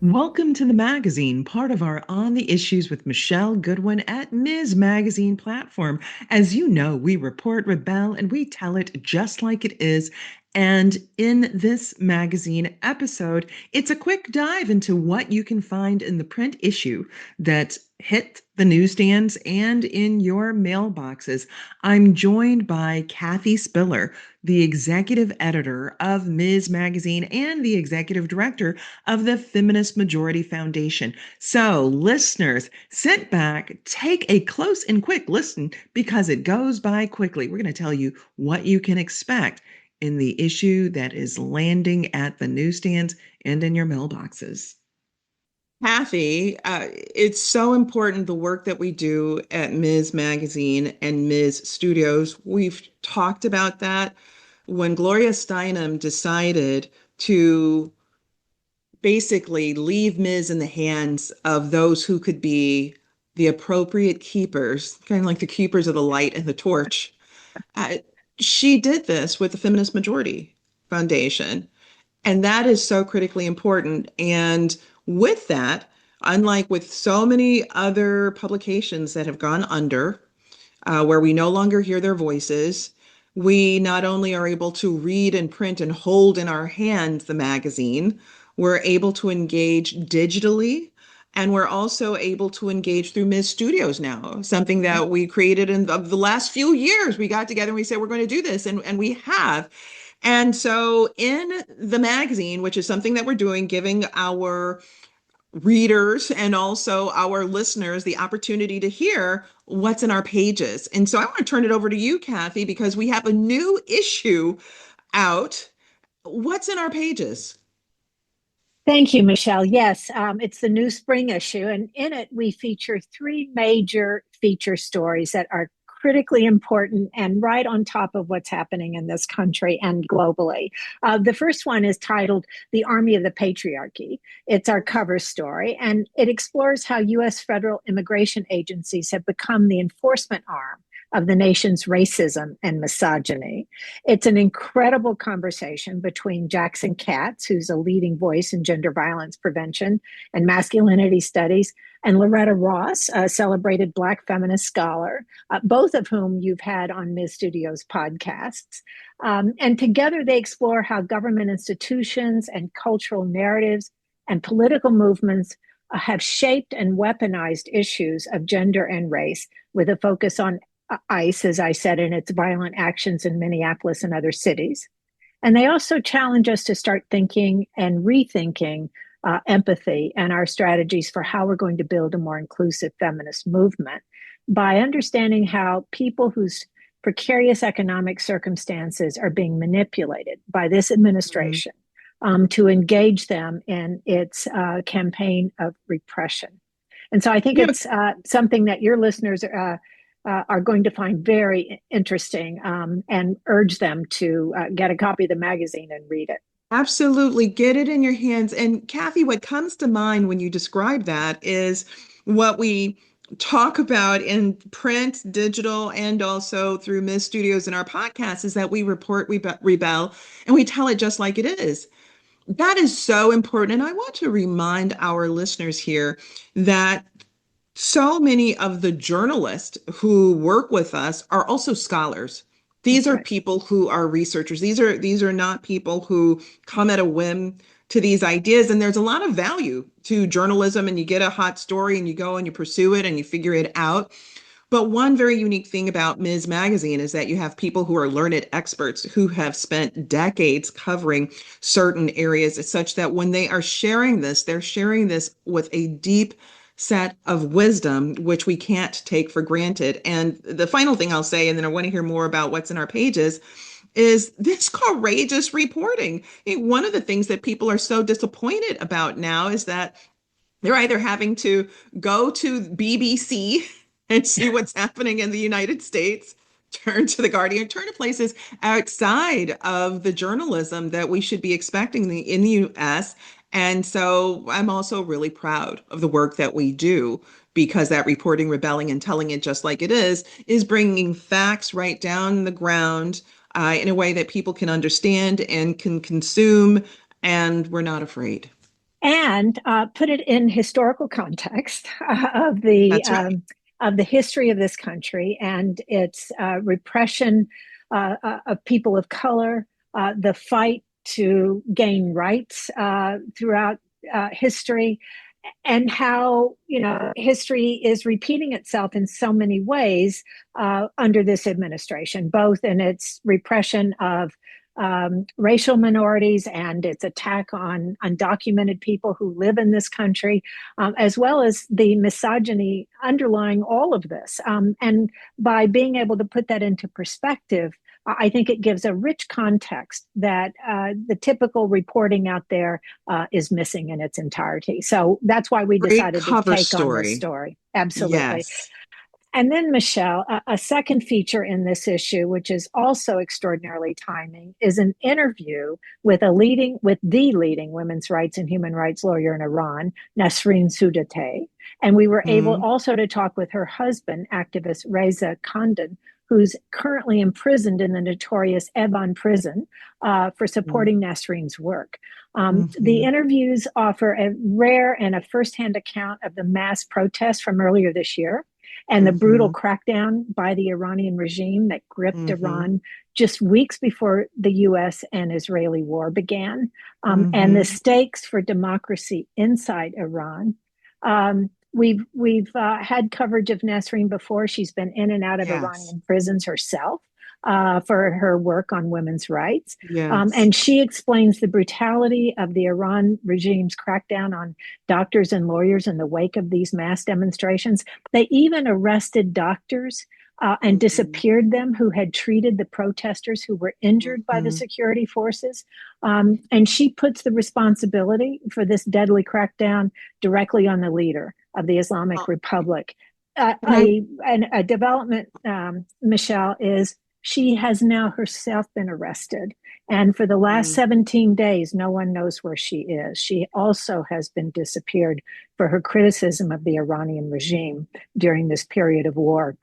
Welcome to the magazine, part of our On the Issues with Michelle Goodwin at Ms. Magazine platform. As you know, we report, rebel, and we tell it just like it is. And in this magazine episode, it's a quick dive into what you can find in the print issue that hit the newsstands and in your mailboxes. I'm joined by Kathy Spiller, the executive editor of Ms. Magazine and the executive director of the Feminist Majority Foundation. So, listeners, sit back, take a close and quick listen because it goes by quickly. We're going to tell you what you can expect in the issue that is landing at the newsstands and in your mailboxes. Kathy, it's so important the work that we do at Ms. Magazine and Ms. Studios. We've talked about that when Gloria Steinem decided to basically leave Ms. in the hands of those who could be the appropriate keepers, kind of like the keepers of the light and the torch. Uh, she did this with the Feminist Majority Foundation. And that is so critically important. And with that, unlike with so many other publications that have gone under, where we no longer hear their voices, we not only are able to read and print and hold in our hands the magazine, we're able to engage digitally. And we're also able to engage through Ms. Studios now, something that we created in the last few years. We got together and we said, we're going to do this, and we have. And so in the magazine, which is something that we're doing, giving our readers and also our listeners the opportunity to hear what's in our pages. And so I want to turn it over to you, Kathy, because we have a new issue out. What's in our pages? Thank you, Michelle. Yes, it's the new spring issue, and in it we feature three major feature stories that are critically important and right on top of what's happening in this country and globally. The first one is titled The Army of the Patriarchy. It's our cover story, and it explores how U.S. federal immigration agencies have become the enforcement arm of the nation's racism and misogyny. It's an incredible conversation between Jackson Katz, who's a leading voice in gender violence prevention and masculinity studies, and Loretta Ross, a celebrated Black feminist scholar, both of whom you've had on Ms. Studios podcasts. And together they explore how government institutions and cultural narratives and political movements have shaped and weaponized issues of gender and race with a focus on ICE, as I said, in its violent actions in Minneapolis and other cities. And they also challenge us to start thinking and rethinking empathy and our strategies for how we're going to build a more inclusive feminist movement by understanding how people whose precarious economic circumstances are being manipulated by this Mhm. administration to engage them in its campaign of repression. And so I think You know, it's something that your listeners are going to find very interesting and urge them to get a copy of the magazine and read it. absolutely get it in your hands. And Kathy, what comes to mind when you describe that is what we talk about in print, digital, and also through Ms. Studios and our podcast is that we report, rebel, and we tell it just like it is. That is so important. And I want to remind our listeners here that so many of the journalists who work with us are also scholars. These That's are right. people who are researchers. These are not people who come at a whim to these ideas. And there's a lot of value to journalism, and you get a hot story and you go and you pursue it and you figure it out. But one very unique thing about Ms. Magazine is that you have people who are learned experts who have spent decades covering certain areas, such that when they are sharing this, they're sharing this with a deep set of wisdom, which we can't take for granted. And the final thing I'll say, and then I want to hear more about what's in our pages, is this courageous reporting. One of the things that people are so disappointed about now is that they're either having to go to BBC and see what's happening in the United States, turn to the Guardian, turn to places outside of the journalism that we should be expecting in the US. And so I'm also really proud of the work that we do because that reporting, rebelling, and telling it just like it is bringing facts right down the ground in a way that people can understand and can consume, and we're not afraid. and put it in historical context of the That's right. history of this country and its repression of people of color, the fight to gain rights throughout history, and how history is repeating itself in so many ways under this administration, both in its repression of racial minorities and its attack on undocumented people who live in this country, as well as the misogyny underlying all of this. And by being able to put that into perspective, I think it gives a rich context that the typical reporting out there is missing in its entirety. So that's why we Great decided to cover take on this story. story. Absolutely. Yes. And then, Michelle, a second feature in this issue, which is also extraordinarily timing, is an interview with the leading women's rights and human rights lawyer in Iran, Nasrin Sotoudeh. And we were able Mm-hmm. also to talk with her husband, activist Reza Khandan, who's currently imprisoned in the notorious Evan prison for supporting Nasrin's work. The Mm-hmm. interviews offer a rare and a firsthand account of the mass protests from earlier this year and the brutal Mm-hmm. crackdown by the Iranian regime that gripped Mm-hmm. Iran just weeks before the US and Israeli war began, and the Mm-hmm. stakes for democracy inside Iran. We've had coverage of Nasreen before. She's been in and out of Yes. Iranian prisons herself for her work on women's rights. Yes. And she explains the brutality of the Iran regime's crackdown on doctors and lawyers in the wake of these mass demonstrations. They even arrested doctors and Mm-hmm. disappeared them who had treated the protesters who were injured by the Mm-hmm. security forces. And she puts the responsibility for this deadly crackdown directly on the leader of the Islamic Well, Republic. and I A development, Michelle, is she has now herself been arrested. And for the last mm. 17 days, no one knows where she is. She also has been disappeared for her criticism of the Iranian regime during this period of war.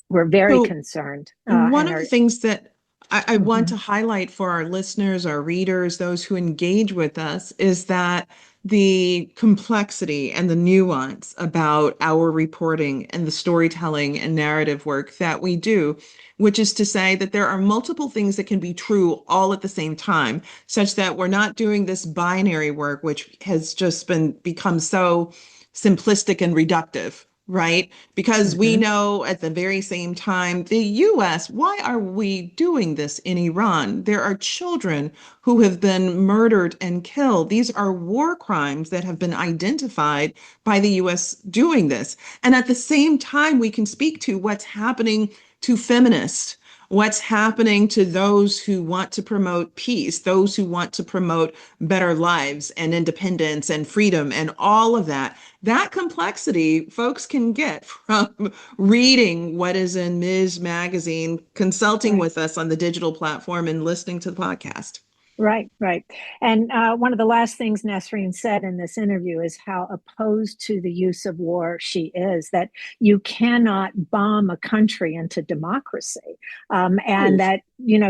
We're very So concerned one and of the are. things that I want to Mhm. highlight for our listeners, our readers, those who engage with us, is that the complexity and the nuance about our reporting and the storytelling and narrative work that we do, which is to say that there are multiple things that can be true all at the same time, such that we're not doing this binary work, which has just become so simplistic and reductive. Right? Because we Mhm. know at the very same time, the US, why are we doing this in Iran? There are children who have been murdered and killed. These are war crimes that have been identified by the US doing this. And at the same time, we can speak to what's happening to feminists. What's happening to those who want to promote peace, those who want to promote better lives and independence and freedom and all of that? That complexity folks can get from reading what is in Ms. Magazine, consulting Right. with us on the digital platform, and listening to the podcast. Right, right. And one of the last things Nasreen said in this interview is how opposed to the use of war she is, that you cannot bomb a country into democracy. And Oh, that,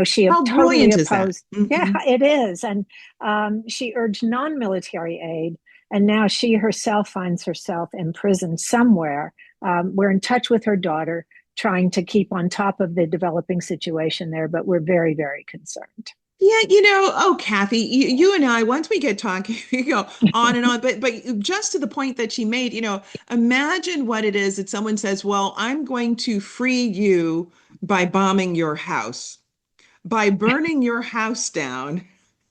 she how totally brilliant is that? opposed. Yeah, Mhm. it is. And she urged non military aid. And now she herself finds herself imprisoned somewhere. We're in touch with her daughter, trying to keep on top of the developing situation there, but we're very, very concerned. Yeah, oh, Kathy, you and I, once we get talking, you go on and on, but just to the point that she made, imagine what it is that someone says, well, I'm going to free you by bombing your house. By burning your house down,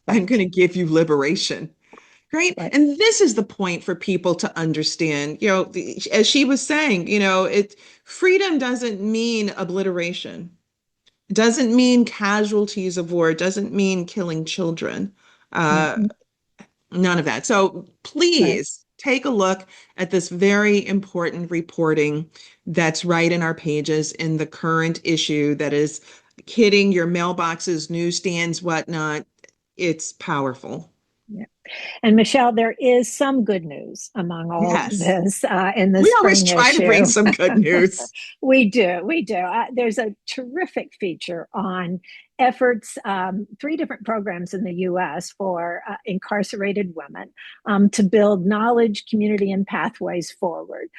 I'm going Right, to give you liberation. Right. right. And this is the point for people to understand, as she was saying, freedom doesn't mean obliteration. It doesn't mean casualties of war. It doesn't mean killing children. Uh, Mhm. None of that. So Right. please take a look at this very important reporting that's right in our pages in the current issue that is hitting your mailboxes, newsstands, whatnot. It's powerful. Yeah. And Michelle, there is some good news among all of Yes. this in the We always spring try to bring issue. some good news. We do. We do. There's a terrific feature on efforts, three different programs in the US for incarcerated women to build knowledge, community, and pathways forward.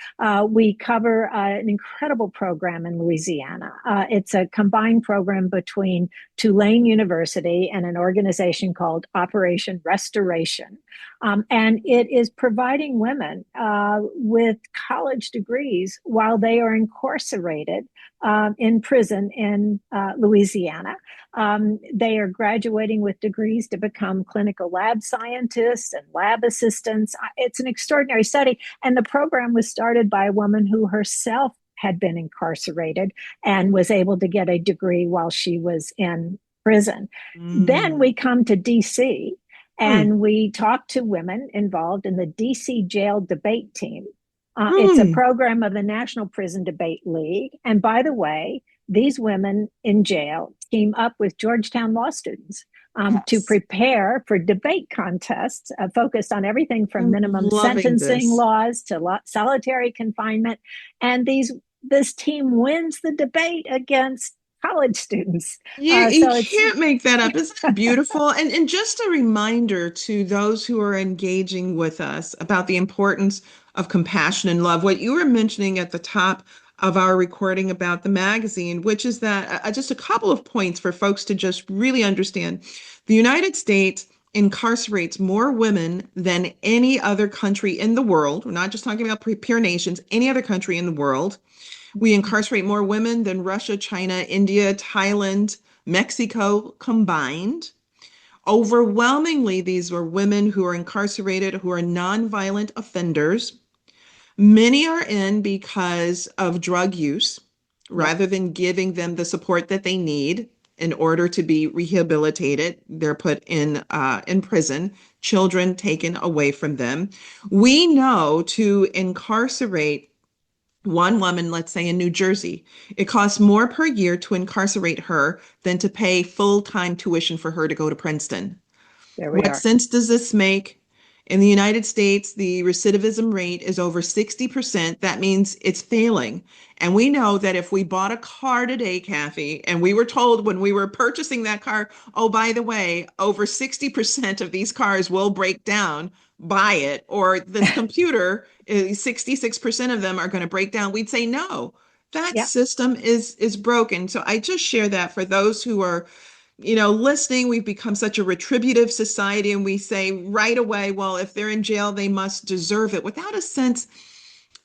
We cover an incredible program in Louisiana. It's a combined program between Tulane University and an organization called Operation Restoration. And it is providing women with college degrees while they are incarcerated in prison in Louisiana. They are graduating with degrees to become clinical lab scientists and lab assistants. It's an extraordinary study. And the program was started by a woman who herself had been incarcerated and was able to get a degree while she was in prison. Then Mm. we come to DC Mm. and we talk to women involved in the DC jail debate team. It's a Mm. program of the National Prison Debate League. And by the way, these women in jail team up with Georgetown law students to Yes. prepare for debate contests focused on everything from I'm minimum loving sentencing this. laws to solitary confinement. And this team wins the debate against college students. You So it's can't make that up. Isn't that beautiful? And just a reminder to those who are engaging with us about the importance of compassion and love. What you were mentioning at the top of our recording about the magazine, which is that just a couple of points for folks to just really understand. The United States incarcerates more women than any other country in the world. We're not just talking about peer nations, any other country in the world. We incarcerate more women than Russia, China, India, Thailand, Mexico combined. Overwhelmingly, these were women who are incarcerated who are nonviolent offenders. Many are in because of drug use Yep, rather than giving them the support that they need in order to be rehabilitated. They're put in prison, children taken away from them. We know to incarcerate one woman, let's say in New Jersey, it costs more per year to incarcerate her than to pay full-time tuition for her to go to Princeton. there we What are. sense does this make? In the United States, the recidivism rate is over 60%. That means it's failing. And we know that if we bought a car today, Kathy, and we were told when we were purchasing that car, oh, by the way, over 60% of these cars will break down, buy it, or this computer, 66% of them are going to break down. We'd say no. That Yep. system is broken. So I just share that for those who are listening. We've become such a retributive society, and we say right away, well, if they're in jail, they must deserve it without a sense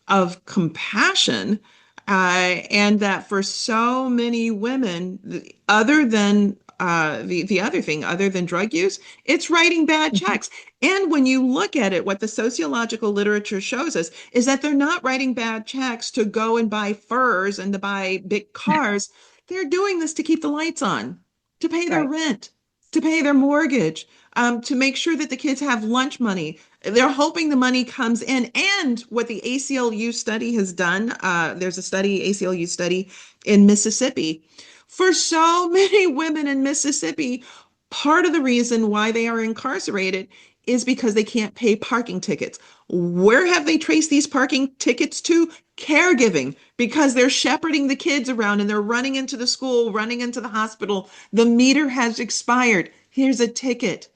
of compassion. And that for so many women, other than the other thing, other than drug use, it's writing bad Mhm. checks. And when you look at it, what the sociological literature shows us is that they're not writing bad checks to go and buy furs and to buy big cars. They're doing this to keep the lights on, to pay their Right. rent, to pay their mortgage, to make sure that the kids have lunch money. They're hoping the money comes in. And what the ACLU study has done, there's a study, ACLU study in Mississippi. For so many women in Mississippi, part of the reason why they are incarcerated is because they can't pay parking tickets. Where have they traced these parking tickets to? Caregiving, because they're shepherding the kids around and they're running into the school, running into the hospital. The meter has expired. Here's a ticket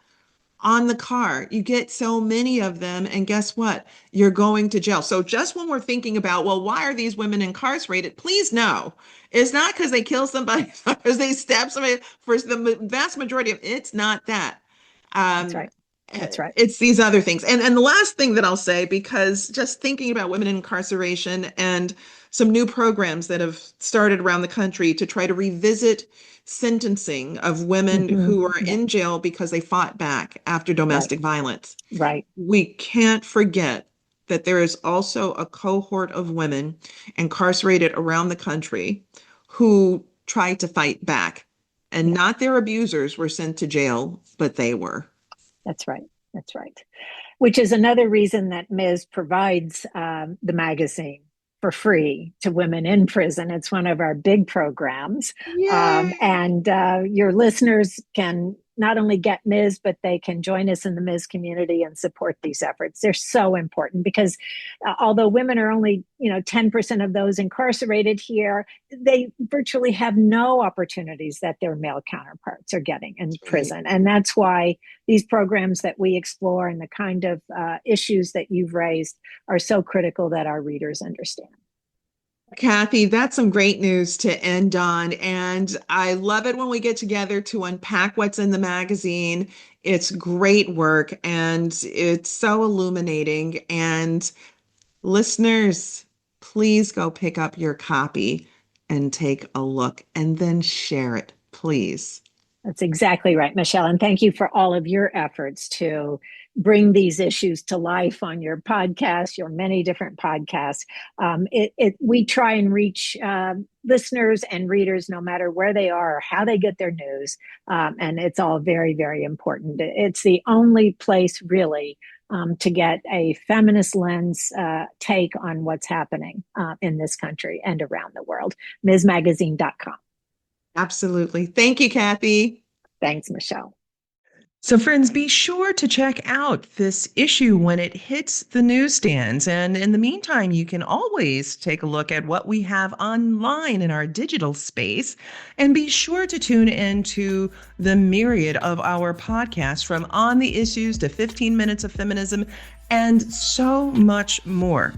on the car. You get so many of them, and guess what? You're going to jail. So just when we're thinking about, well, why are these women incarcerated? Please know it's not because they kill somebody, because they stab somebody. For the vast majority of it's not that. That's Um, right. That's right. it's these other things. And the last thing that I'll say, because just thinking about women in incarceration and some new programs that have started around the country to try to revisit sentencing of women who are Yeah. in jail because they fought back after Right. domestic violence. Right. We can't forget that there is also a cohort of women incarcerated around the country who tried to fight back, and Yeah. not their abusers were sent to jail, but they were. That's right. That's right. Which is another reason that Ms. provides the magazine for free to women in prison. It's one of our big programs. Yay! And your listeners can not only get Ms., but they can join us in the Ms. community and support these efforts. They're so important because although women are only 10% of those incarcerated here, they virtually have no opportunities that their male counterparts are getting in Right. prison. And that's why these programs that we explore and the kind of issues that you've raised are so critical that our readers understand. Kathy, that's some great news to end on. And I love it when we get together to unpack what's in the magazine. It's great work and it's so illuminating. And listeners, please go pick up your copy and take a look and then share it, please. That's exactly right, Michelle. And thank you for all of your efforts to bring these issues to life on your podcast, your many different podcasts. We try and reach listeners and readers no matter where they are or how they get their news. And it's all very, very important. It's the only place really to get a feminist lens take on what's happening in this country and around the world. MsMagazine.com. Absolutely. Thank you, Kathy. Thanks, Michelle. So, friends, be sure to check out this issue when it hits the newsstands. And in the meantime, you can always take a look at what we have online in our digital space. And be sure to tune into the myriad of our podcasts from On the Issues to 15 Minutes of Feminism and so much more.